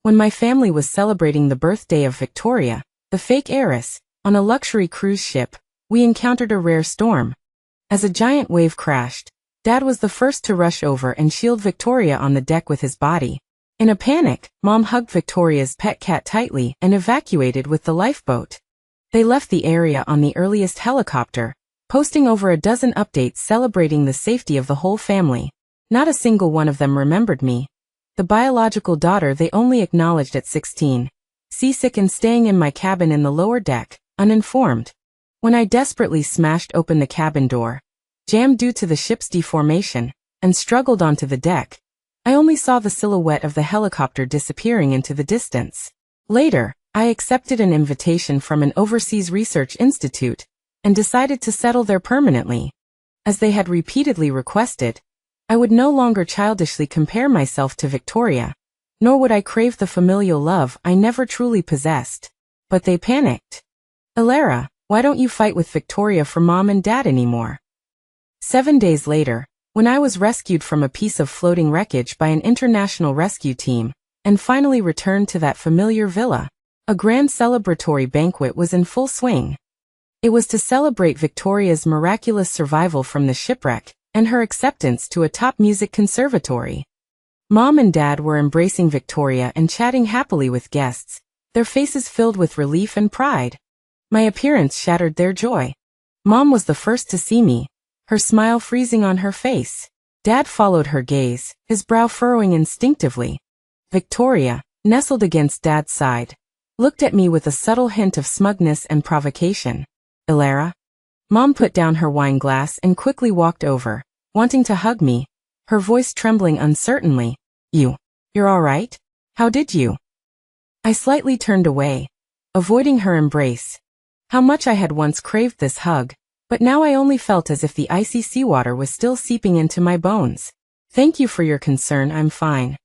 When my family was celebrating the birthday of Victoria, the fake heiress, on a luxury cruise ship, we encountered a rare storm. As a giant wave crashed, Dad was the first to rush over and shield Victoria on the deck with his body. In a panic, Mom hugged Victoria's pet cat tightly and evacuated with the lifeboat. They left the area on the earliest helicopter, posting over a dozen updates celebrating the safety of the whole family. Not a single one of them remembered me, the biological daughter they only acknowledged at 16, seasick and staying in my cabin in the lower deck, uninformed. When I desperately smashed open the cabin door, jammed due to the ship's deformation, and struggled onto the deck, I only saw the silhouette of the helicopter disappearing into the distance. Later, I accepted an invitation from an overseas research institute and decided to settle there permanently. As they had repeatedly requested, I would no longer childishly compare myself to Victoria, nor would I crave the familial love I never truly possessed. But they panicked. "Elara, why don't you fight with Victoria for Mom and Dad anymore?" 7 days later, when I was rescued from a piece of floating wreckage by an international rescue team, and finally returned to that familiar villa, a grand celebratory banquet was in full swing. It was to celebrate Victoria's miraculous survival from the shipwreck and her acceptance to a top music conservatory. Mom and Dad were embracing Victoria and chatting happily with guests, their faces filled with relief and pride. My appearance shattered their joy. Mom was the first to see me, her smile freezing on her face. Dad followed her gaze, his brow furrowing instinctively. Victoria, nestled against Dad's side, looked at me with a subtle hint of smugness and provocation. "Elara?" Mom put down her wine glass and quickly walked over, wanting to hug me, her voice trembling uncertainly. You're all right? How did you?" I slightly turned away, avoiding her embrace. How much I had once craved this hug, but now I only felt as if the icy seawater was still seeping into my bones. "Thank you for your concern, I'm fine."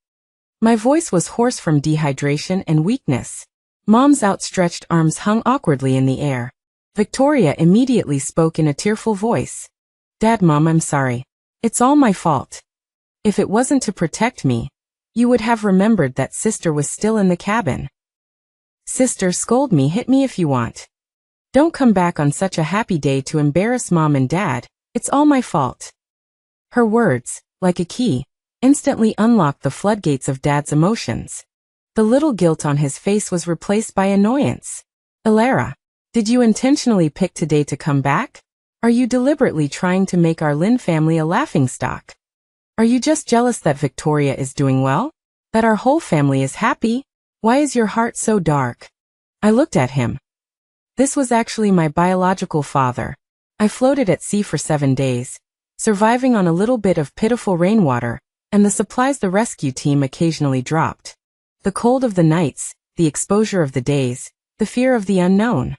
My voice was hoarse from dehydration and weakness. Mom's outstretched arms hung awkwardly in the air. Victoria immediately spoke in a tearful voice. "Dad, Mom, I'm sorry. It's all my fault. If it wasn't to protect me, you would have remembered that Sister was still in the cabin. Sister, scold me, hit me if you want. Don't come back on such a happy day to embarrass Mom and Dad. It's all my fault." Her words, like a key, instantly unlocked the floodgates of Dad's emotions. The little guilt on his face was replaced by annoyance. "Elara, did you intentionally pick today to come back? Are you deliberately trying to make our Lynn family a laughingstock? Are you just jealous that Victoria is doing well? That our whole family is happy? Why is your heart so dark?" I looked at him. This was actually my biological father. I floated at sea for 7 days, surviving on a little bit of pitiful rainwater, and the supplies the rescue team occasionally dropped. The cold of the nights, the exposure of the days, the fear of the unknown,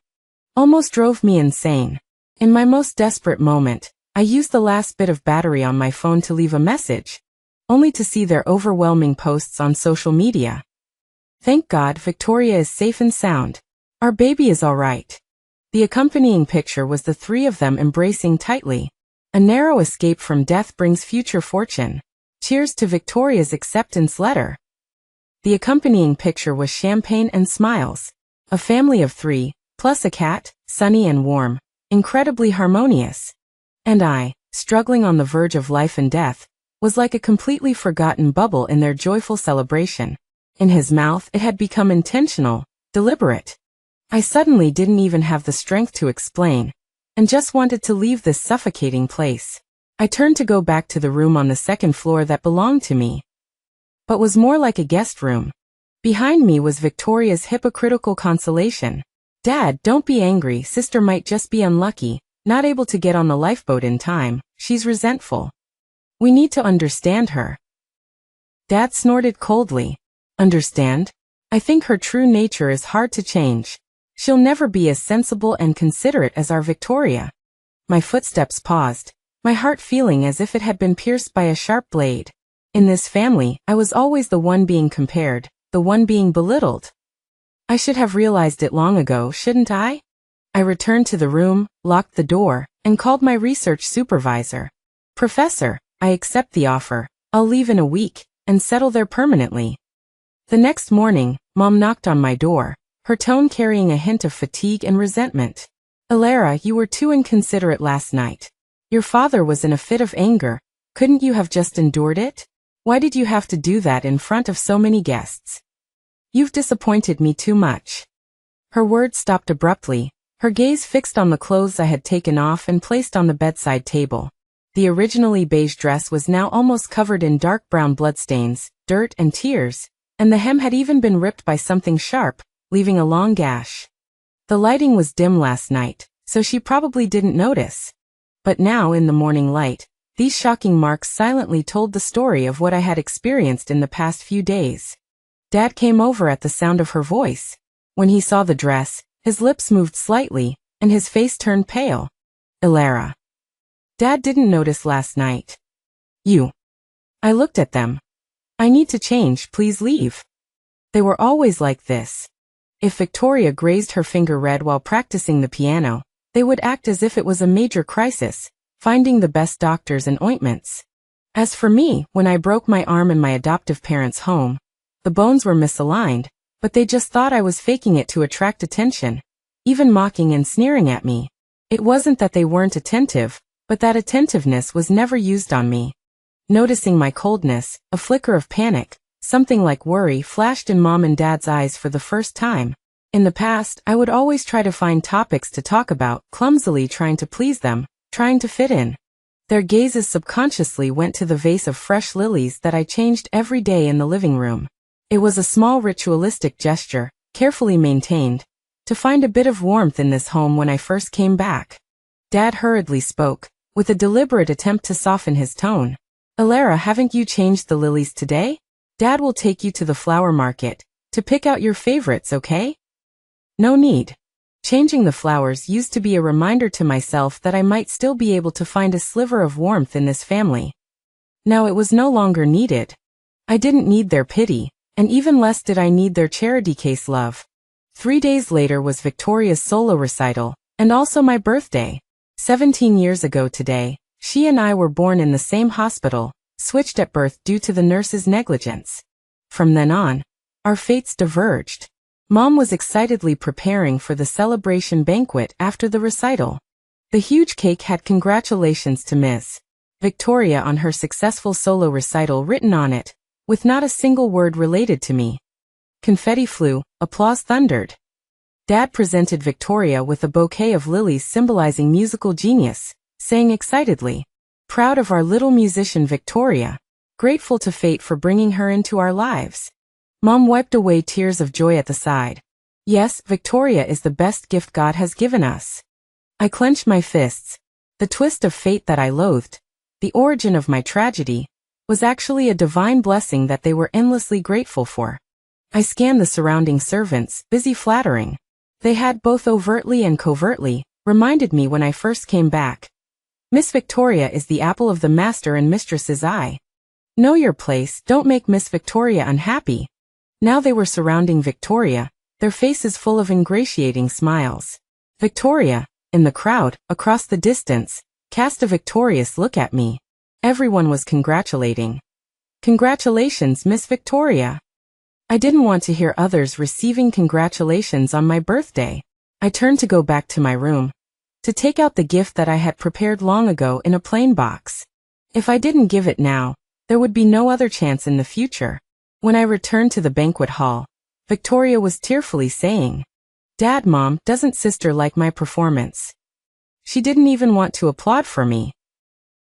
almost drove me insane. In my most desperate moment, I used the last bit of battery on my phone to leave a message, only to see their overwhelming posts on social media. "Thank God Victoria is safe and sound. Our baby is all right." The accompanying picture was the three of them embracing tightly. "A narrow escape from death brings future fortune. Cheers to Victoria's acceptance letter." The accompanying picture was champagne and smiles. A family of 3, plus a cat, sunny and warm, incredibly harmonious. And I, struggling on the verge of life and death, was like a completely forgotten bubble in their joyful celebration. In his mouth it had become intentional, deliberate. I suddenly didn't even have the strength to explain, and just wanted to leave this suffocating place. I turned to go back to the room on the second floor that belonged to me, but was more like a guest room. Behind me was Victoria's hypocritical consolation. "Dad, don't be angry, Sister might just be unlucky, not able to get on the lifeboat in time. She's resentful. We need to understand her." Dad snorted coldly. "Understand? I think her true nature is hard to change. She'll never be as sensible and considerate as our Victoria." My footsteps paused, my heart feeling as if it had been pierced by a sharp blade. In this family, I was always the one being compared, the one being belittled. I should have realized it long ago, shouldn't I? I returned to the room, locked the door, and called my research supervisor. "Professor, I accept the offer. I'll leave in a week, and settle there permanently." The next morning, Mom knocked on my door, her tone carrying a hint of fatigue and resentment. "Alara, you were too inconsiderate last night. Your father was in a fit of anger. Couldn't you have just endured it? Why did you have to do that in front of so many guests? You've disappointed me too much." Her words stopped abruptly, her gaze fixed on the clothes I had taken off and placed on the bedside table. The originally beige dress was now almost covered in dark brown bloodstains, dirt and tears, and the hem had even been ripped by something sharp, leaving a long gash. The lighting was dim last night, so she probably didn't notice. But now, in the morning light, these shocking marks silently told the story of what I had experienced in the past few days. Dad came over at the sound of her voice. When he saw the dress, his lips moved slightly, and his face turned pale. "Alara. Dad didn't notice last night." "You." I looked at them. "I need to change, please leave." They were always like this. If Victoria grazed her finger red while practicing the piano, they would act as if it was a major crisis, finding the best doctors and ointments. As for me, when I broke my arm in my adoptive parents' home, the bones were misaligned, but they just thought I was faking it to attract attention, even mocking and sneering at me. It wasn't that they weren't attentive, but that attentiveness was never used on me. Noticing my coldness, a flicker of panic, something like worry flashed in Mom and Dad's eyes for the first time. In the past, I would always try to find topics to talk about, clumsily trying to please them, trying to fit in. Their gazes subconsciously went to the vase of fresh lilies that I changed every day in the living room. It was a small ritualistic gesture, carefully maintained, to find a bit of warmth in this home when I first came back. Dad hurriedly spoke, with a deliberate attempt to soften his tone. "Alara, haven't you changed the lilies today? Dad will take you to the flower market, to pick out your favorites, okay?" "No need." Changing the flowers used to be a reminder to myself that I might still be able to find a sliver of warmth in this family. Now it was no longer needed. I didn't need their pity, and even less did I need their charity case love. 3 days later was Victoria's solo recital, and also my birthday. 17 years ago today, she and I were born in the same hospital, switched at birth due to the nurse's negligence. From then on, our fates diverged. Mom was excitedly preparing for the celebration banquet after the recital. The huge cake had "Congratulations to Miss Victoria" on her successful solo recital written on it, with not a single word related to me. Confetti flew, applause thundered. Dad presented Victoria with a bouquet of lilies symbolizing musical genius, saying excitedly, "Proud of our little musician Victoria. Grateful to fate for bringing her into our lives." Mom wiped away tears of joy at the side. "Yes, Victoria is the best gift God has given us." I clenched my fists. The twist of fate that I loathed, the origin of my tragedy, was actually a divine blessing that they were endlessly grateful for. I scanned the surrounding servants, busy flattering. They had, both overtly and covertly, reminded me when I first came back. "Miss Victoria is the apple of the master and mistress's eye. Know your place, don't make Miss Victoria unhappy." Now they were surrounding Victoria, their faces full of ingratiating smiles. Victoria, in the crowd, across the distance, cast a victorious look at me. Everyone was congratulating. "Congratulations, Miss Victoria." I didn't want to hear others receiving congratulations on my birthday. I turned to go back to my room, to take out the gift that I had prepared long ago in a plain box. If I didn't give it now, there would be no other chance in the future. When I returned to the banquet hall, Victoria was tearfully saying, "Dad, Mom, doesn't Sister like my performance?" She didn't even want to applaud for me.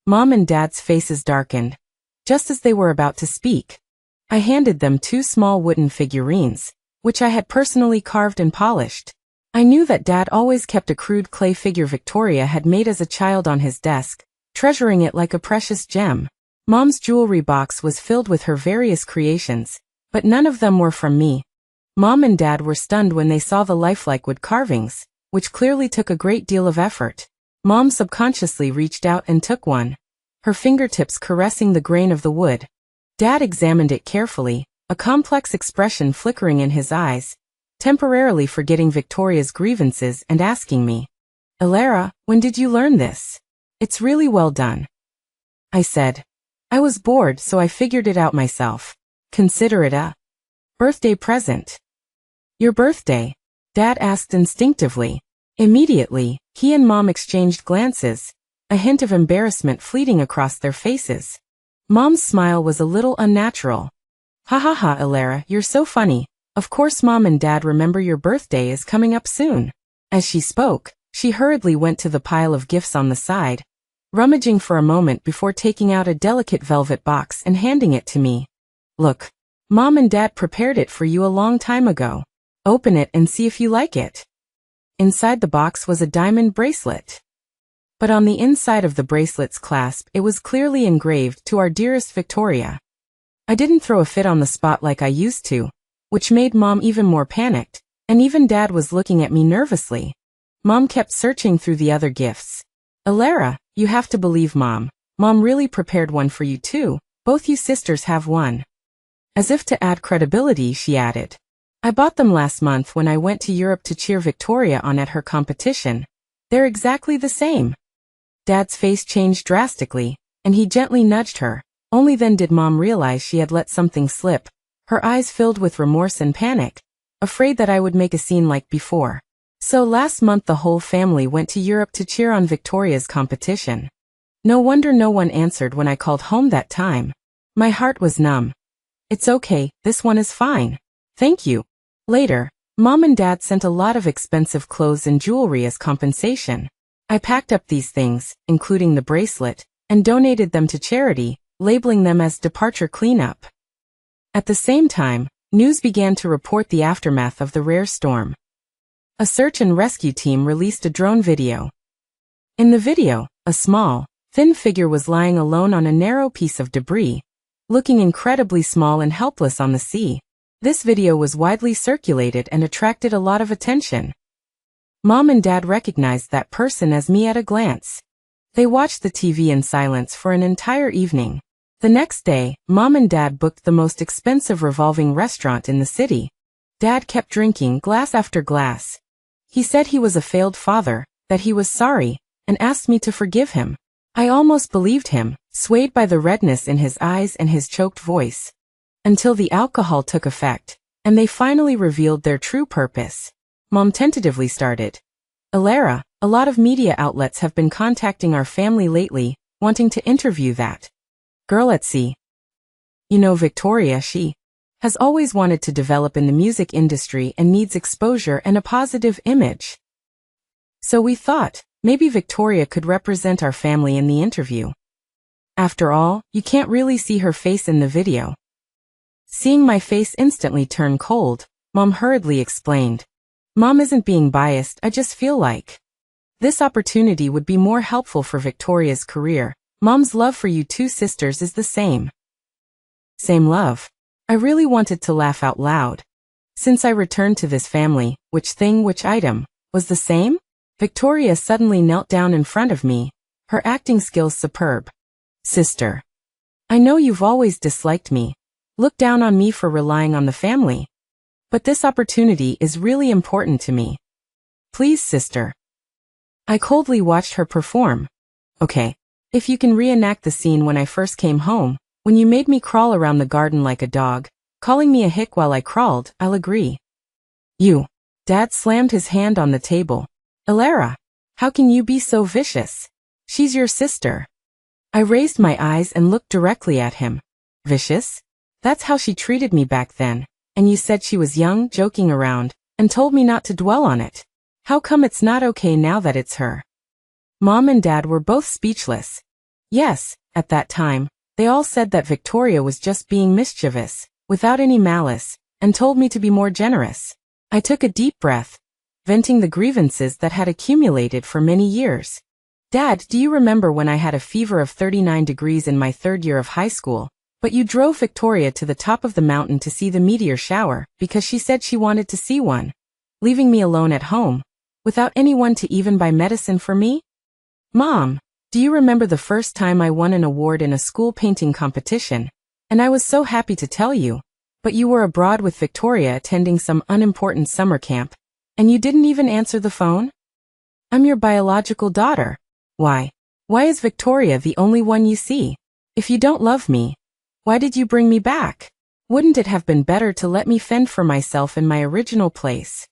Mom and Dad's faces darkened, just as they were about to speak. I handed them 2 small wooden figurines, which I had personally carved and polished. I knew that Dad always kept a crude clay figure Victoria had made as a child on his desk, treasuring it like a precious gem. Mom's jewelry box was filled with her various creations, but none of them were from me. Mom and Dad were stunned when they saw the lifelike wood carvings, which clearly took a great deal of effort. Mom subconsciously reached out and took one, her fingertips caressing the grain of the wood. Dad examined it carefully, a complex expression flickering in his eyes, temporarily forgetting Victoria's grievances and asking me, "Alara, when did you learn this? It's really well done." I said, "I was bored, so I figured it out myself. Consider it a Birthday present. Your birthday? Dad asked instinctively. Immediately, he and Mom exchanged glances, a hint of embarrassment fleeting across their faces. Mom's smile was a little unnatural. Ha ha ha, Alara, you're so funny. Of course Mom and Dad remember your birthday is coming up soon. As she spoke, she hurriedly went to the pile of gifts on the side, rummaging for a moment before taking out a delicate velvet box and handing it to me. Look, Mom and Dad prepared it for you a long time ago. Open it and see if you like it. Inside the box was a diamond bracelet. But on the inside of the bracelet's clasp it was clearly engraved, "To our dearest Victoria." I didn't throw a fit on the spot like I used to, which made Mom even more panicked, and even Dad was looking at me nervously. Mom kept searching through the other gifts. Alara, you have to believe Mom. Mom really prepared one for you too. Both you sisters have one. As if to add credibility, she added, I bought them last month when I went to Europe to cheer Victoria on at her competition. They're exactly the same. Dad's face changed drastically, and he gently nudged her. Only then did Mom realize she had let something slip, her eyes filled with remorse and panic, afraid that I would make a scene like before. So last month the whole family went to Europe to cheer on Victoria's competition. No wonder no one answered when I called home that time. My heart was numb. It's okay, this one is fine. Thank you. Later, Mom and Dad sent a lot of expensive clothes and jewelry as compensation. I packed up these things, including the bracelet, and donated them to charity, labeling them as departure cleanup. At the same time, news began to report the aftermath of the rare storm. A search and rescue team released a drone video. In the video, a small, thin figure was lying alone on a narrow piece of debris, looking incredibly small and helpless on the sea. This video was widely circulated and attracted a lot of attention. Mom and Dad recognized that person as me at a glance. They watched the TV in silence for an entire evening. The next day, Mom and Dad booked the most expensive revolving restaurant in the city. Dad kept drinking glass after glass. He said he was a failed father, that he was sorry, and asked me to forgive him. I almost believed him, swayed by the redness in his eyes and his choked voice. Until the alcohol took effect, and they finally revealed their true purpose. Mom tentatively started. Alara, a lot of media outlets have been contacting our family lately, wanting to interview that girl at sea. You know Victoria, she has always wanted to develop in the music industry and needs exposure and a positive image. So we thought, maybe Victoria could represent our family in the interview. After all, you can't really see her face in the video. Seeing my face instantly turn cold, Mom hurriedly explained. Mom isn't being biased, I just feel like this opportunity would be more helpful for Victoria's career. Mom's love for you two sisters is the same. Same love. I really wanted to laugh out loud. Since I returned to this family, which item, was the same? Victoria suddenly knelt down in front of me, her acting skills superb. Sister. I know you've always disliked me. Look down on me for relying on the family. But this opportunity is really important to me. Please, sister. I coldly watched her perform. Okay. If you can reenact the scene when I first came home, when you made me crawl around the garden like a dog, calling me a hick while I crawled, I'll agree. You. Dad slammed his hand on the table. Alara, how can you be so vicious? She's your sister. I raised my eyes and looked directly at him. Vicious? That's how she treated me back then, and you said she was young, joking around, and told me not to dwell on it. How come it's not okay now that it's her? Mom and Dad were both speechless. Yes, at that time, they all said that Victoria was just being mischievous, without any malice, and told me to be more generous. I took a deep breath, venting the grievances that had accumulated for many years. Dad, do you remember when I had a fever of 39 degrees in my third year of high school? But you drove Victoria to the top of the mountain to see the meteor shower because she said she wanted to see one, leaving me alone at home, without anyone to even buy medicine for me? Mom, do you remember the first time I won an award in a school painting competition? And I was so happy to tell you, but you were abroad with Victoria attending some unimportant summer camp, and you didn't even answer the phone? I'm your biological daughter. Why? Why is Victoria the only one you see? If you don't love me, why did you bring me back? Wouldn't it have been better to let me fend for myself in my original place?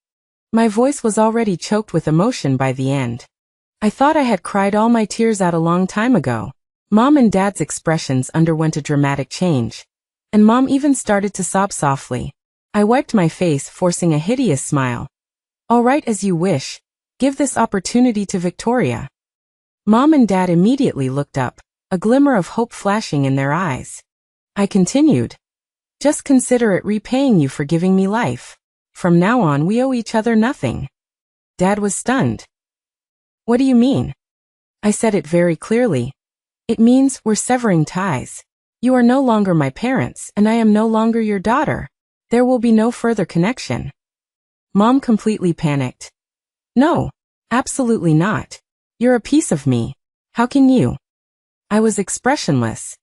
My voice was already choked with emotion by the end. I thought I had cried all my tears out a long time ago. Mom and Dad's expressions underwent a dramatic change, and Mom even started to sob softly. I wiped my face, forcing a hideous smile. All right, as you wish. Give this opportunity to Victoria. Mom and Dad immediately looked up, a glimmer of hope flashing in their eyes. I continued. Just consider it repaying you for giving me life. From now on we owe each other nothing. Dad was stunned. What do you mean? I said it very clearly. It means we're severing ties. You are no longer my parents, and I am no longer your daughter. There will be no further connection. Mom completely panicked. No, absolutely not. You're a piece of me. How can you? I was expressionless.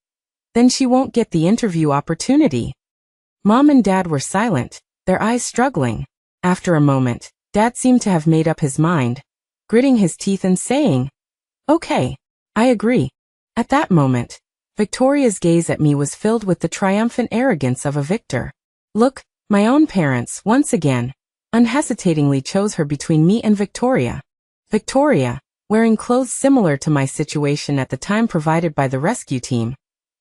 Then she won't get the interview opportunity. Mom and Dad were silent, their eyes struggling. After a moment, Dad seemed to have made up his mind, gritting his teeth and saying, "Okay, I agree." At that moment, Victoria's gaze at me was filled with the triumphant arrogance of a victor. Look, my own parents, once again, unhesitatingly chose her between me and Victoria. Victoria, wearing clothes similar to my situation at the time provided by the rescue team,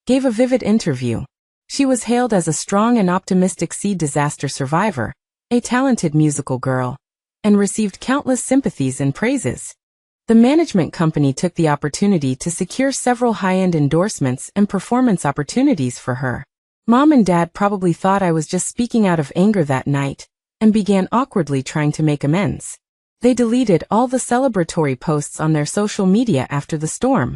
gave a vivid interview. She was hailed as a strong and optimistic sea disaster survivor, a talented musical girl, and received countless sympathies and praises. The management company took the opportunity to secure several high-end endorsements and performance opportunities for her. Mom and Dad probably thought I was just speaking out of anger that night, and began awkwardly trying to make amends. They deleted all the celebratory posts on their social media after the storm.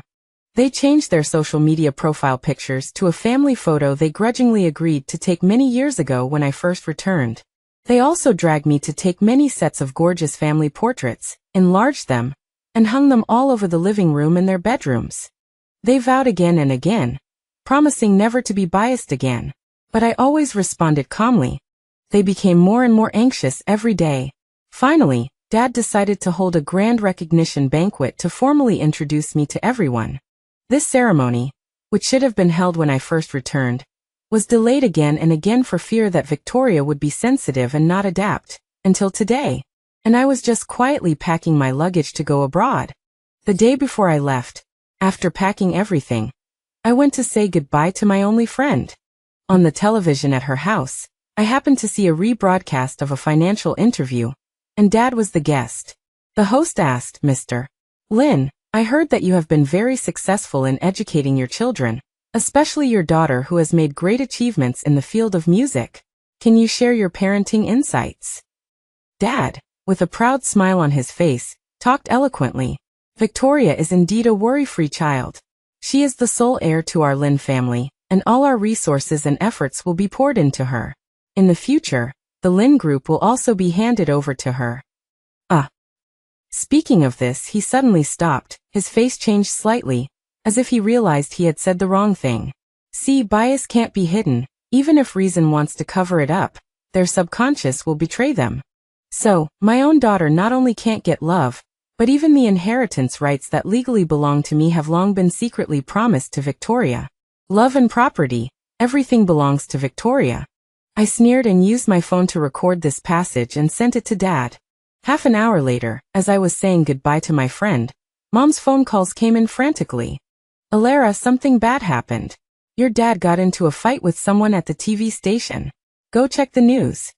They changed their social media profile pictures to a family photo they grudgingly agreed to take many years ago when I first returned. They also dragged me to take many sets of gorgeous family portraits, enlarged them, and hung them all over the living room and their bedrooms. They vowed again and again, promising never to be biased again. But I always responded calmly. They became more and more anxious every day. Finally, Dad decided to hold a grand recognition banquet to formally introduce me to everyone. This ceremony, which should have been held when I first returned, was delayed again and again for fear that Victoria would be sensitive and not adapt, until today. And I was just quietly packing my luggage to go abroad. The day before I left, after packing everything, I went to say goodbye to my only friend. On the television at her house, I happened to see a rebroadcast of a financial interview, and Dad was the guest. The host asked, "Mr. Lin, I heard that you have been very successful in educating your children, especially your daughter who has made great achievements in the field of music. Can you share your parenting insights?" Dad, with a proud smile on his face, talked eloquently. "Victoria is indeed a worry-free child. She is the sole heir to our Lin family, and all our resources and efforts will be poured into her. In the future, the Lin Group will also be handed over to her." Speaking of this, he suddenly stopped, his face changed slightly, as if he realized he had said the wrong thing. See, bias can't be hidden, even if reason wants to cover it up, their subconscious will betray them. So, my own daughter not only can't get love, but even the inheritance rights that legally belong to me have long been secretly promised to Victoria. Love and property, everything belongs to Victoria. I sneered and used my phone to record this passage and sent it to Dad. Half an hour later, as I was saying goodbye to my friend, Mom's phone calls came in frantically. "Alara, something bad happened. Your dad got into a fight with someone at the TV station. Go check the news."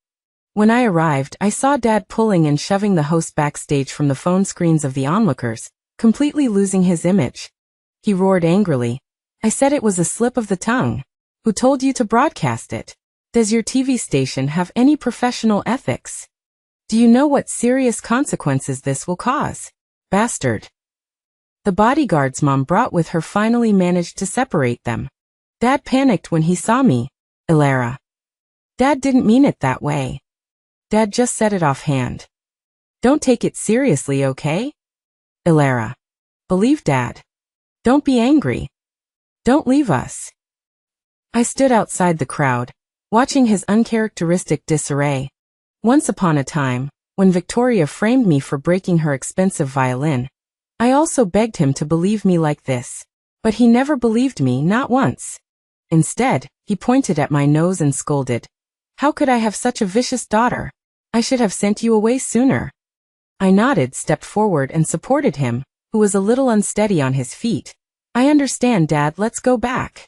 When I arrived, I saw Dad pulling and shoving the host backstage from the phone screens of the onlookers, completely losing his image. He roared angrily. "I said it was a slip of the tongue. Who told you to broadcast it? Does your TV station have any professional ethics? Do you know what serious consequences this will cause? Bastard." The bodyguards Mom brought with her finally managed to separate them. Dad panicked when he saw me. "Alara." Dad didn't mean it that way. Dad just said it offhand. "Don't take it seriously, okay? Alara. Believe Dad. Don't be angry. Don't leave us." I stood outside the crowd, watching his uncharacteristic disarray. Once upon a time, when Victoria framed me for breaking her expensive violin, I also begged him to believe me like this. But he never believed me, not once. Instead, he pointed at my nose and scolded. How could I have such a vicious daughter? I should have sent you away sooner. I nodded, stepped forward and supported him, who was a little unsteady on his feet. I understand, Dad, let's go back.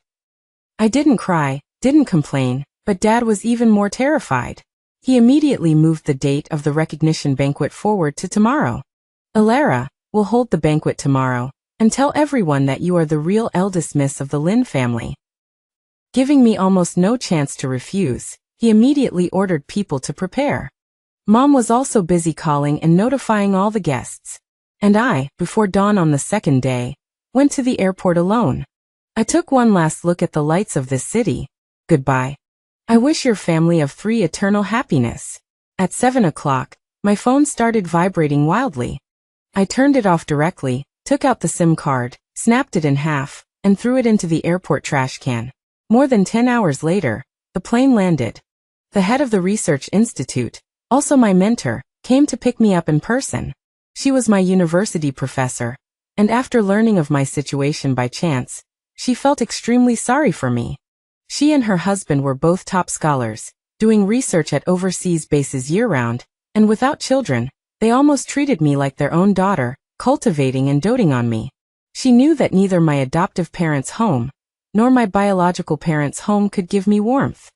I didn't cry, didn't complain, but Dad was even more terrified. He immediately moved the date of the recognition banquet forward to tomorrow. Alara, we'll hold the banquet tomorrow, and tell everyone that you are the real eldest miss of the Lin family. Giving me almost no chance to refuse, he immediately ordered people to prepare. Mom was also busy calling and notifying all the guests. And I, before dawn on the second day, went to the airport alone. I took one last look at the lights of this city. Goodbye. I wish your family of 3 eternal happiness. At 7 o'clock, my phone started vibrating wildly. I turned it off directly, took out the SIM card, snapped it in half, and threw it into the airport trash can. More than 10 hours later, the plane landed. The head of the research institute, also my mentor, came to pick me up in person. She was my university professor, and after learning of my situation by chance, she felt extremely sorry for me. She and her husband were both top scholars, doing research at overseas bases year-round, and without children, they almost treated me like their own daughter, cultivating and doting on me. She knew that neither my adoptive parents' home, nor my biological parents' home could give me warmth.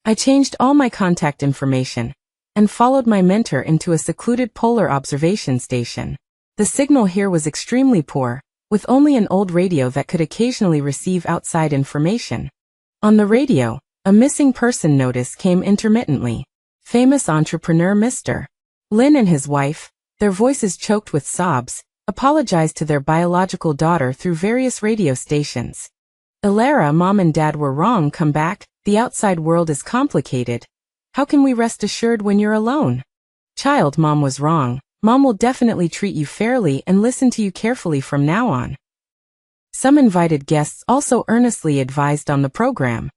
I changed all my contact information, and followed my mentor into a secluded polar observation station. The signal here was extremely poor, with only an old radio that could occasionally receive outside information. On the radio, a missing person notice came intermittently. Famous entrepreneur Mr. Lin and his wife, their voices choked with sobs, apologized to their biological daughter through various radio stations. Alara, Mom and Dad were wrong, come back, the outside world is complicated. How can we rest assured when you're alone? Child, Mom was wrong. Mom will definitely treat you fairly and listen to you carefully from now on. Some invited guests also earnestly advised on the program.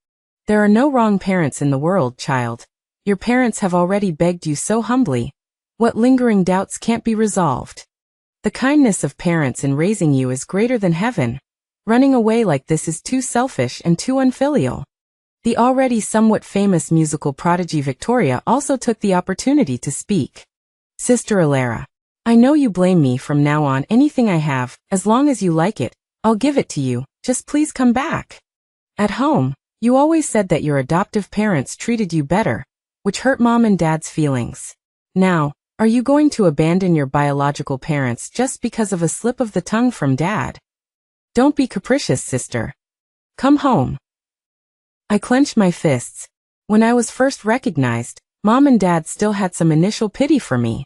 There are no wrong parents in the world, child. Your parents have already begged you so humbly. What lingering doubts can't be resolved? The kindness of parents in raising you is greater than heaven. Running away like this is too selfish and too unfilial. The already somewhat famous musical prodigy Victoria also took the opportunity to speak. Sister Alara, I know you blame me. From now on, anything I have, as long as you like it, I'll give it to you, just please come back. At home, you always said that your adoptive parents treated you better, which hurt Mom and Dad's feelings. Now, are you going to abandon your biological parents just because of a slip of the tongue from Dad? Don't be capricious, sister. Come home. I clenched my fists. When I was first recognized, Mom and Dad still had some initial pity for me.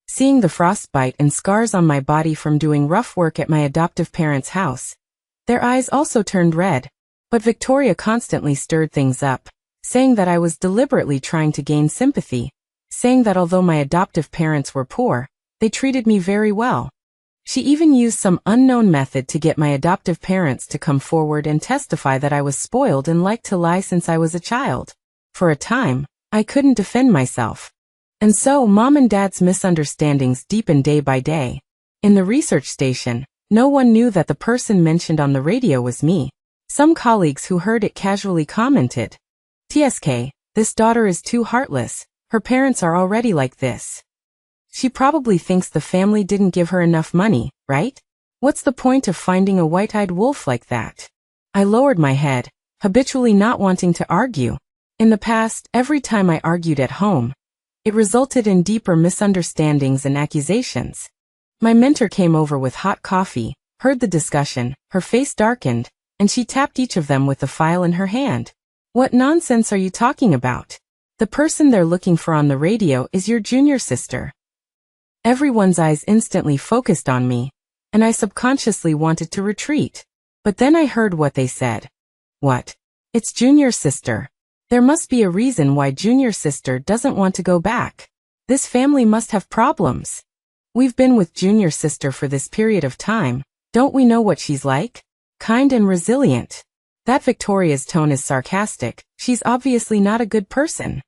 Seeing the frostbite and scars on my body from doing rough work at my adoptive parents' house, their eyes also turned red. But Victoria constantly stirred things up, saying that I was deliberately trying to gain sympathy, saying that although my adoptive parents were poor, they treated me very well. She even used some unknown method to get my adoptive parents to come forward and testify that I was spoiled and liked to lie since I was a child. For a time, I couldn't defend myself. And so Mom and Dad's misunderstandings deepened day by day. In the research station, no one knew that the person mentioned on the radio was me. Some colleagues who heard it casually commented, "TSK, this daughter is too heartless. Her parents are already like this. She probably thinks the family didn't give her enough money, right? What's the point of finding a white-eyed wolf like that?" I lowered my head, habitually not wanting to argue. In the past, every time I argued at home, it resulted in deeper misunderstandings and accusations. My mentor came over with hot coffee, heard the discussion, her face darkened, and she tapped each of them with the file in her hand. "What nonsense are you talking about? The person they're looking for on the radio is your junior sister." Everyone's eyes instantly focused on me, and I subconsciously wanted to retreat. But then I heard what they said. "What? It's junior sister. There must be a reason why junior sister doesn't want to go back. This family must have problems. We've been with junior sister for this period of time. Don't we know what she's like? Kind and resilient." That Victoria's tone is sarcastic. She's obviously not a good person.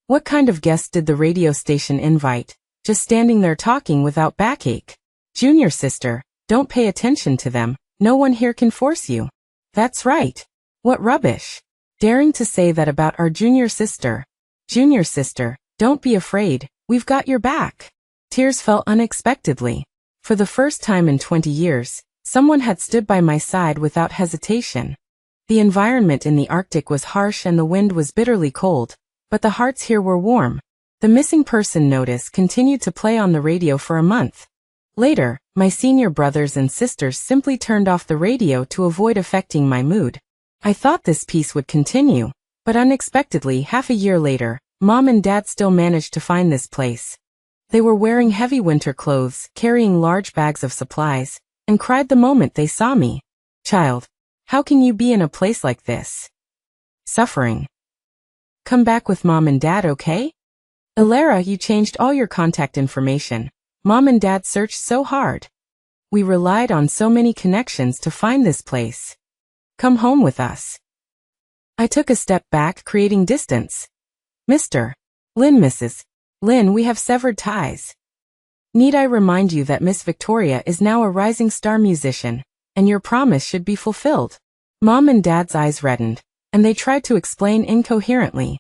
What kind of guests did the radio station invite? Just standing there talking without backache. "Junior sister, don't pay attention to them. No one here can force you." That's right. What rubbish. daring to say that about our junior sister. Junior sister, don't be afraid, we've got your back. Tears fell unexpectedly. For the first time in 20 years, someone had stood by my side without hesitation. The environment in the Arctic was harsh and the wind was bitterly cold, but the hearts here were warm. The missing person notice continued to play on the radio for a month. Later, my senior brothers and sisters simply turned off the radio to avoid affecting my mood. I thought this peace would continue, but unexpectedly half a year later, Mom and Dad still managed to find this place. They were wearing heavy winter clothes, carrying large bags of supplies, and cried the moment they saw me. Child, how can you be in a place like this? Suffering. Come back with Mom and Dad, okay? Alara, you changed all your contact information. Mom and Dad searched so hard. We relied on so many connections to find this place. Come home with us. I took a step back, creating distance. Mr. Lynn, Mrs. Lynn, we have severed ties. Need I remind you that Miss Victoria is now a rising star musician, and your promise should be fulfilled? Mom and Dad's eyes reddened, and they tried to explain incoherently.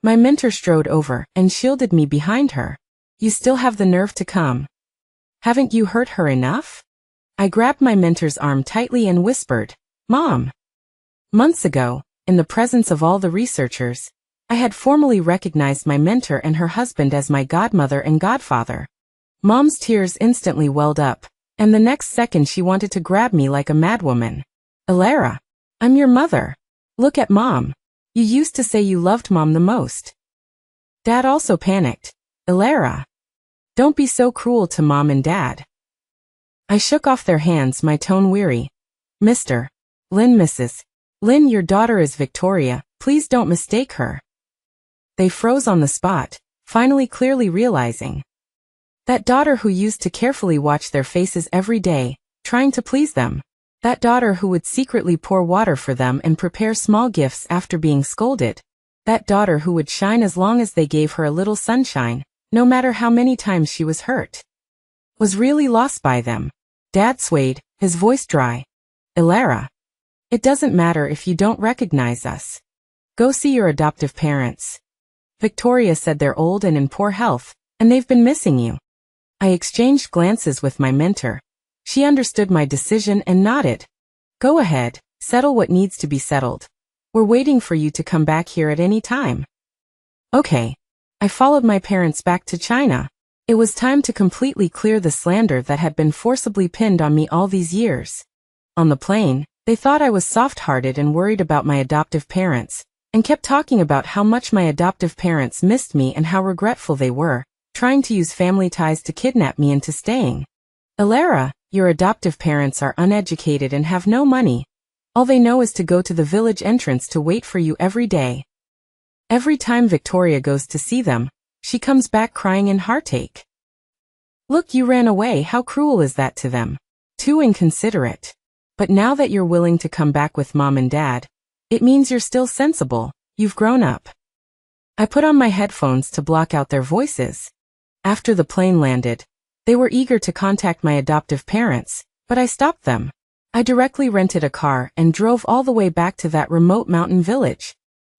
My mentor strode over and shielded me behind her. You still have the nerve to come. Haven't you hurt her enough? I grabbed my mentor's arm tightly and whispered, Mom. Months ago, in the presence of all the researchers, I had formally recognized my mentor and her husband as my godmother and godfather. Mom's tears instantly welled up, and the next second she wanted to grab me like a madwoman. Alara, I'm your mother. Look at Mom. You used to say you loved Mom the most. Dad also panicked. Alara, don't be so cruel to Mom and Dad. I shook off their hands, my tone weary. Mr. Lynn, Mrs. Lynn, your daughter is Victoria, please don't mistake her. They froze on the spot, finally clearly realizing. That daughter who used to carefully watch their faces every day, trying to please them. That daughter who would secretly pour water for them and prepare small gifts after being scolded. That daughter who would shine as long as they gave her a little sunshine, no matter how many times she was hurt. Was really lost by them. Dad swayed, his voice dry. Alara. It doesn't matter if you don't recognize us. Go see your adoptive parents. Victoria said they're old and in poor health, and they've been missing you. I exchanged glances with my mentor. She understood my decision and nodded. Go ahead, settle what needs to be settled. We're waiting for you to come back here at any time. Okay. I followed my parents back to China. It was time to completely clear the slander that had been forcibly pinned on me all these years. On the plane, they thought I was soft-hearted and worried about my adoptive parents, and kept talking about how much my adoptive parents missed me and how regretful they were, trying to use family ties to kidnap me into staying. Alara, your adoptive parents are uneducated and have no money. All they know is to go to the village entrance to wait for you every day. Every time Victoria goes to see them, she comes back crying in heartache. Look, you ran away, how cruel is that to them? Too inconsiderate. But now that you're willing to come back with Mom and Dad, it means you're still sensible, you've grown up. I put on my headphones to block out their voices. After the plane landed, they were eager to contact my adoptive parents, but I stopped them. I directly rented a car and drove all the way back to that remote mountain village.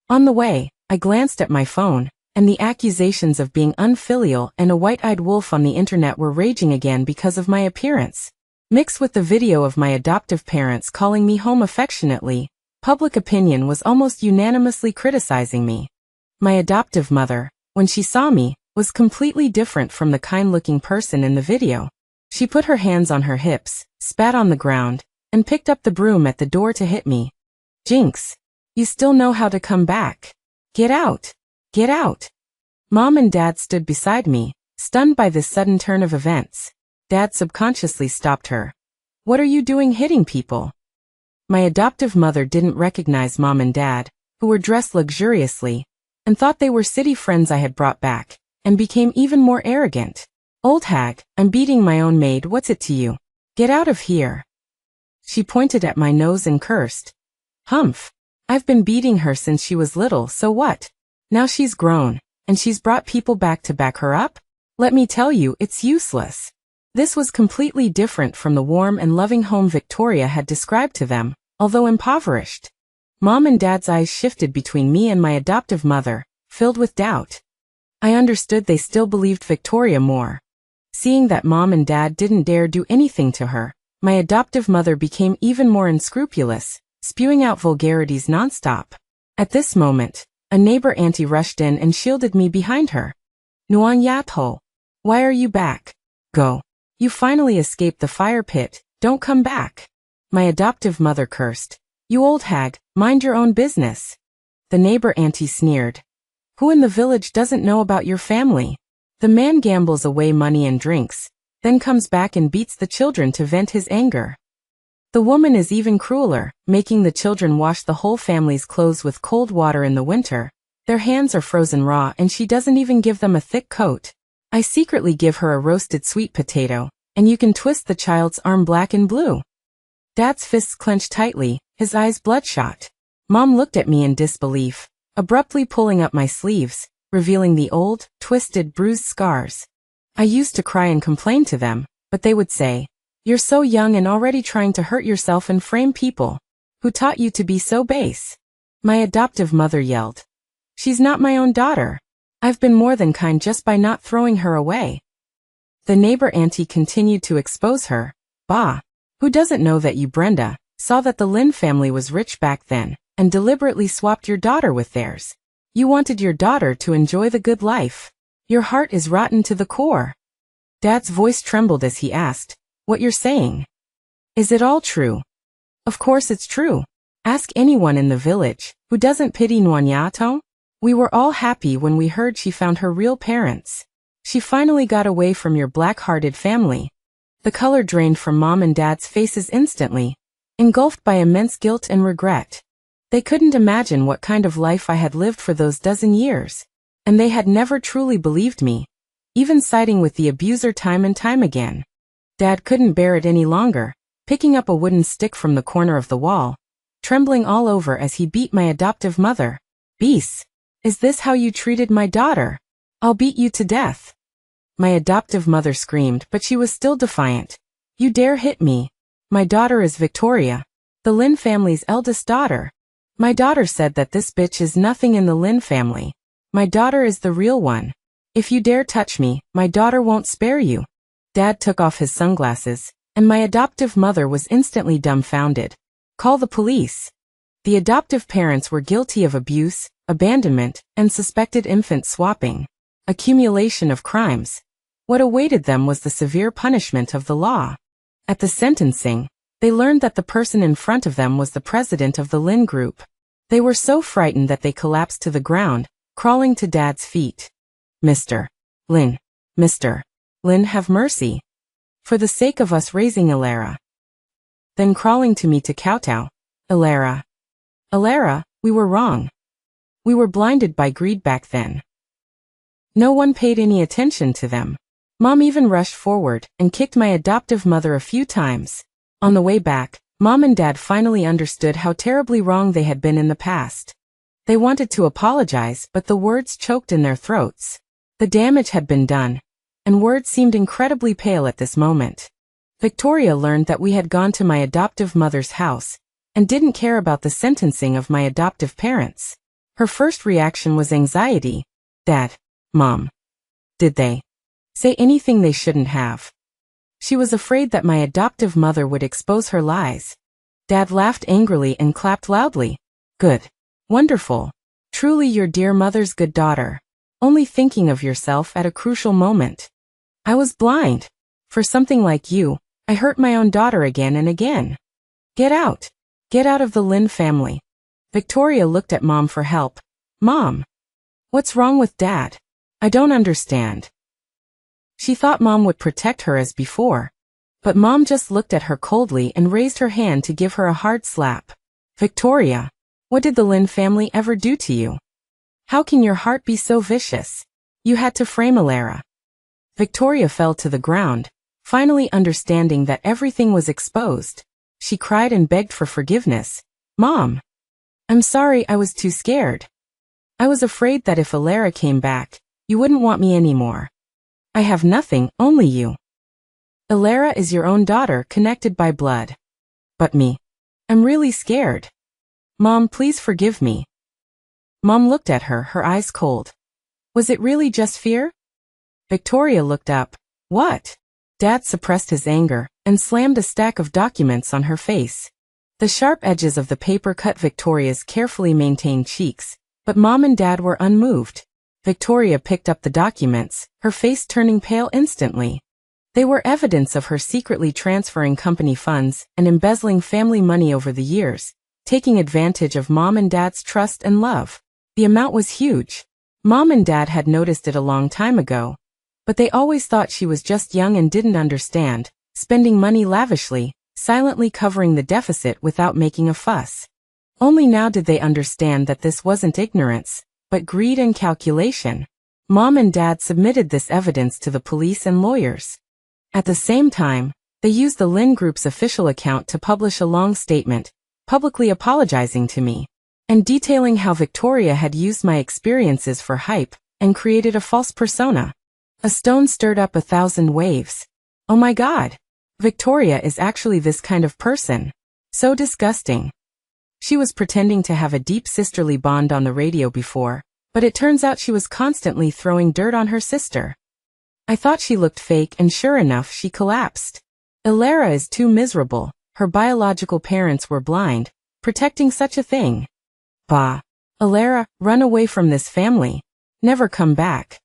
On the way, I glanced at my phone, and the accusations of being unfilial and a white-eyed wolf on the internet were raging again because of my appearance. Mixed with the video of my adoptive parents calling me home affectionately, public opinion was almost unanimously criticizing me. My adoptive mother, when she saw me, was completely different from the kind-looking person in the video. She put her hands on her hips, spat on the ground, and picked up the broom at the door to hit me. Jinx, you still know how to come back. Get out. Get out. Mom and Dad stood beside me, stunned by this sudden turn of events. Dad subconsciously stopped her. What are you doing hitting people? My adoptive mother didn't recognize Mom and Dad, who were dressed luxuriously, and thought they were city friends I had brought back, and became even more arrogant. Old hag, I'm beating my own maid, what's it to you? Get out of here. She pointed at my nose and cursed. Humph. I've been beating her since she was little, so what? Now she's grown, and she's brought people back to back her up? Let me tell you, it's useless. This was completely different from the warm and loving home Victoria had described to them, although impoverished. Mom and Dad's eyes shifted between me and my adoptive mother, filled with doubt. I understood they still believed Victoria more. Seeing that Mom and Dad didn't dare do anything to her, my adoptive mother became even more unscrupulous, spewing out vulgarities nonstop. At this moment, a neighbor auntie rushed in and shielded me behind her. Nuan Yato, why are you back? Go. You finally escaped the fire pit, don't come back. My adoptive mother cursed. You old hag, mind your own business. The neighbor auntie sneered. Who in the village doesn't know about your family? The man gambles away money and drinks, then comes back and beats the children to vent his anger. The woman is even crueler, making the children wash the whole family's clothes with cold water in the winter. Their hands are frozen raw and she doesn't even give them a thick coat. I secretly give her a roasted sweet potato, and you can twist the child's arm black and blue. Dad's fists clenched tightly, his eyes bloodshot. Mom looked at me in disbelief, abruptly pulling up my sleeves, revealing the old, twisted, bruised scars. I used to cry and complain to them, but they would say, "You're so young and already trying to hurt yourself and frame people. Who taught you to be so base?" My adoptive mother yelled. She's not my own daughter. I've been more than kind just by not throwing her away. The neighbor auntie continued to expose her. Bah! Who doesn't know that you, Brenda, saw that the Lin family was rich back then, and deliberately swapped your daughter with theirs? You wanted your daughter to enjoy the good life. Your heart is rotten to the core. Dad's voice trembled as he asked, "What you're saying? Is it all true?" Of course it's true. Ask anyone in the village, who doesn't pity Nwanyato? We were all happy when we heard she found her real parents. She finally got away from your black-hearted family. The color drained from Mom and Dad's faces instantly, engulfed by immense guilt and regret. They couldn't imagine what kind of life I had lived for those dozen years, and they had never truly believed me, even siding with the abuser time and time again. Dad couldn't bear it any longer, picking up a wooden stick from the corner of the wall, trembling all over as he beat my adoptive mother. "Beast! Is this how you treated my daughter? I'll beat you to death." My adoptive mother screamed, but she was still defiant. "You dare hit me? My daughter is Victoria, the Lin family's eldest daughter. My daughter said that this bitch is nothing in the Lin family. My daughter is the real one. If you dare touch me, my daughter won't spare you." Dad took off his sunglasses, and my adoptive mother was instantly dumbfounded. "Call the police." The adoptive parents were guilty of abuse, abandonment, and suspected infant swapping. Accumulation of crimes. What awaited them was the severe punishment of the law. At the sentencing, they learned that the person in front of them was the president of the Lin group. They were so frightened that they collapsed to the ground, crawling to Dad's feet. Mr. Lin, have mercy. For the sake of us raising Alara." Then crawling to me to kowtow. Alara, we were wrong. We were blinded by greed back then. No one paid any attention to them. Mom even rushed forward and kicked my adoptive mother a few times. On the way back, Mom and Dad finally understood how terribly wrong they had been in the past. They wanted to apologize, but the words choked in their throats. The damage had been done, and words seemed incredibly pale at this moment. Victoria learned that we had gone to my adoptive mother's house, and didn't care about the sentencing of my adoptive parents. Her first reaction was anxiety. "Dad, Mom, did they say anything they shouldn't have?" She was afraid that my adoptive mother would expose her lies. Dad laughed angrily and clapped loudly. "Good. Wonderful. Truly your dear mother's good daughter. Only thinking of yourself at a crucial moment. I was blind. For something like you, I hurt my own daughter again and again. Get out. Get out of the Lin family." Victoria looked at Mom for help. "Mom, what's wrong with Dad? I don't understand." She thought Mom would protect her as before, but Mom just looked at her coldly and raised her hand to give her a hard slap. "Victoria, what did the Lin family ever do to you? How can your heart be so vicious? You had to frame Alara." Victoria fell to the ground, finally understanding that everything was exposed. She cried and begged for forgiveness. "Mom, I'm sorry, I was too scared. I was afraid that if Alara came back, you wouldn't want me anymore. I have nothing, only you. Alara is your own daughter connected by blood. But me. I'm really scared. Mom, please forgive me. Mom looked at her, her eyes cold. Was it really just fear? Victoria looked up. What? Dad suppressed his anger and slammed a stack of documents on her face. The sharp edges of the paper cut Victoria's carefully maintained cheeks, but Mom and Dad were unmoved. Victoria picked up the documents, her face turning pale instantly. They were evidence of her secretly transferring company funds and embezzling family money over the years, taking advantage of Mom and Dad's trust and love. The amount was huge. Mom and Dad had noticed it a long time ago, but they always thought she was just young and didn't understand, spending money lavishly, silently covering the deficit without making a fuss. Only now did they understand that this wasn't ignorance, but greed and calculation. Mom and Dad submitted this evidence to the police and lawyers. At the same time, they used the Lin Group's official account to publish a long statement, publicly apologizing to me, and detailing how Victoria had used my experiences for hype and created a false persona. A stone stirred up 1,000 waves. Oh my God! Victoria is actually this kind of person. So disgusting. She was pretending to have a deep sisterly bond on the radio before, but it turns out she was constantly throwing dirt on her sister. I thought she looked fake, and sure enough, she collapsed. Ilara is too miserable. Her biological parents were blind, protecting such a thing. Bah. Ilara, run away from this family. Never come back.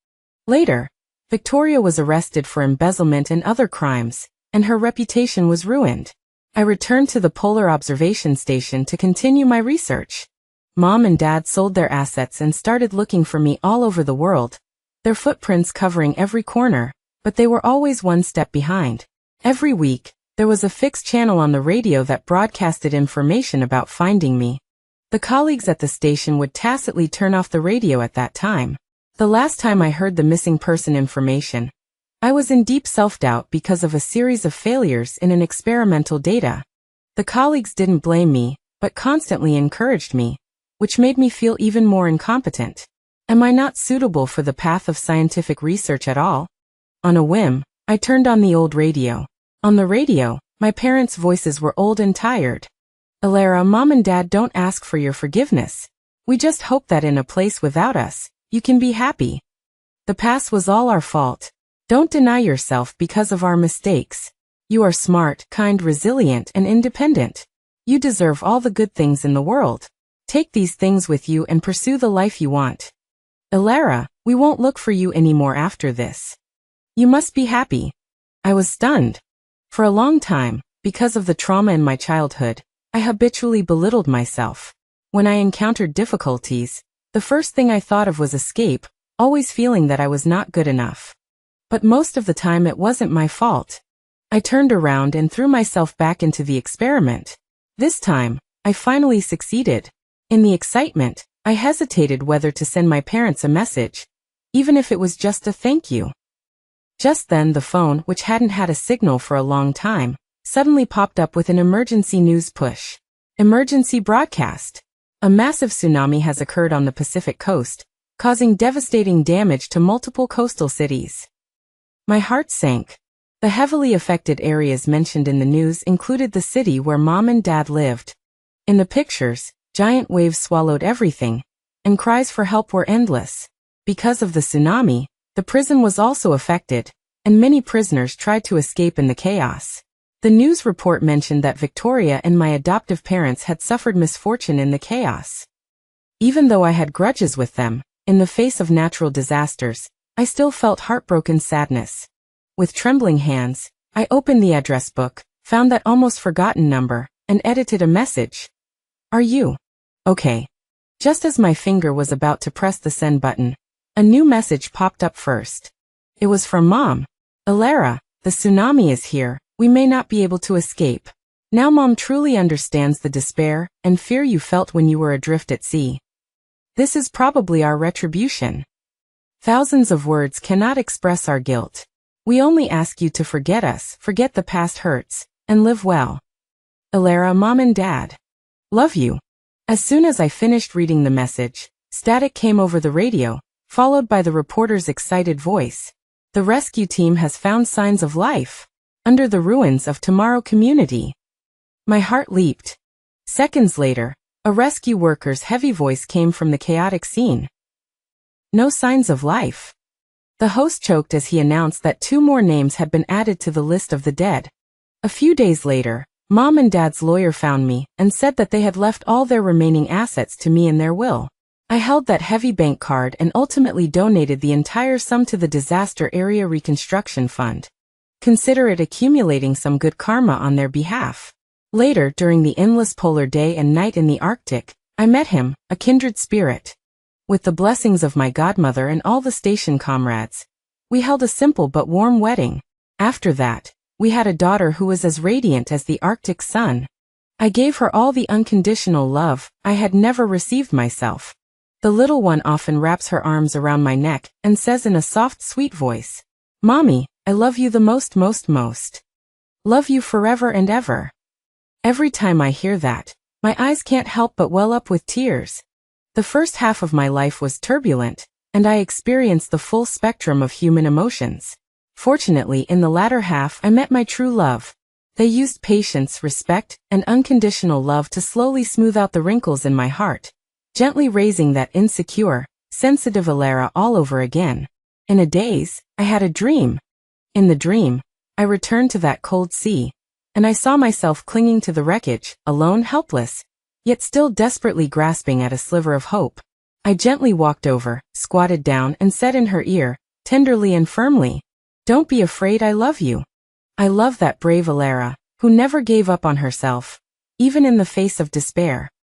Later, Victoria was arrested for embezzlement and other crimes, and her reputation was ruined. I returned to the Polar Observation Station to continue my research. Mom and Dad sold their assets and started looking for me all over the world, their footprints covering every corner, but they were always one step behind. Every week, there was a fixed channel on the radio that broadcasted information about finding me. The colleagues at the station would tacitly turn off the radio at that time. The last time I heard the missing person information, I was in deep self-doubt because of a series of failures in an experimental data. The colleagues didn't blame me, but constantly encouraged me, which made me feel even more incompetent. Am I not suitable for the path of scientific research at all? On a whim, I turned on the old radio. On the radio, my parents' voices were old and tired. Ilara, Mom and Dad don't ask for your forgiveness. We just hope that in a place without us, you can be happy. The past was all our fault. Don't deny yourself because of our mistakes. You are smart, kind, resilient, and independent. You deserve all the good things in the world. Take these things with you and pursue the life you want. Ilara, we won't look for you anymore after this. You must be happy. I was stunned. For a long time, because of the trauma in my childhood, I habitually belittled myself. When I encountered difficulties, the first thing I thought of was escape, always feeling that I was not good enough. But most of the time it wasn't my fault. I turned around and threw myself back into the experiment. This time, I finally succeeded. In the excitement, I hesitated whether to send my parents a message, even if it was just a thank you. Just then the phone, which hadn't had a signal for a long time, suddenly popped up with an emergency news push. Emergency broadcast. A massive tsunami has occurred on the Pacific coast, causing devastating damage to multiple coastal cities. My heart sank. The heavily affected areas mentioned in the news included the city where Mom and Dad lived. In the pictures, giant waves swallowed everything, and cries for help were endless. Because of the tsunami, the prison was also affected, and many prisoners tried to escape in the chaos. The news report mentioned that Victoria and my adoptive parents had suffered misfortune in the chaos. Even though I had grudges with them, in the face of natural disasters, I still felt heartbroken sadness. With trembling hands, I opened the address book, found that almost forgotten number, and edited a message. Are you okay? Just as my finger was about to press the send button, a new message popped up first. It was from Mom. Ilara, the tsunami is here, we may not be able to escape. Now Mom truly understands the despair and fear you felt when you were adrift at sea. This is probably our retribution. Thousands of words cannot express our guilt. We only ask you to forget us, forget the past hurts, and live well. Ilara, Mom and Dad. Love you. As soon as I finished reading the message, static came over the radio, followed by the reporter's excited voice. The rescue team has found signs of life under the ruins of Tomorrow Community. My heart leaped. Seconds later, A rescue worker's heavy voice came from the chaotic scene. No signs of life. The host choked as he announced that 2 more names had been added to the list of the dead. A few days later, Mom and Dad's lawyer found me and said that they had left all their remaining assets to me in their will. I held that heavy bank card and ultimately donated the entire sum to the Disaster Area Reconstruction Fund. Consider it accumulating some good karma on their behalf. Later, during the endless polar day and night in the Arctic, I met him, a kindred spirit. With the blessings of my godmother and all the station comrades, we held a simple but warm wedding. After that, we had a daughter who was as radiant as the Arctic sun. I gave her all the unconditional love I had never received myself. The little one often wraps her arms around my neck and says in a soft, sweet voice, "Mommy, I love you the most. Love you forever and ever." Every time I hear that, my eyes can't help but well up with tears. The first half of my life was turbulent, and I experienced the full spectrum of human emotions. Fortunately, in the latter half, I met my true love. They used patience, respect, and unconditional love to slowly smooth out the wrinkles in my heart, gently raising that insecure, sensitive Alara all over again. In a daze, I had a dream. In the dream, I returned to that cold sea, and I saw myself clinging to the wreckage, alone, helpless, yet still desperately grasping at a sliver of hope. I gently walked over, squatted down, and said in her ear, tenderly and firmly, "Don't be afraid, I love you." I love that brave Alara, who never gave up on herself, even in the face of despair.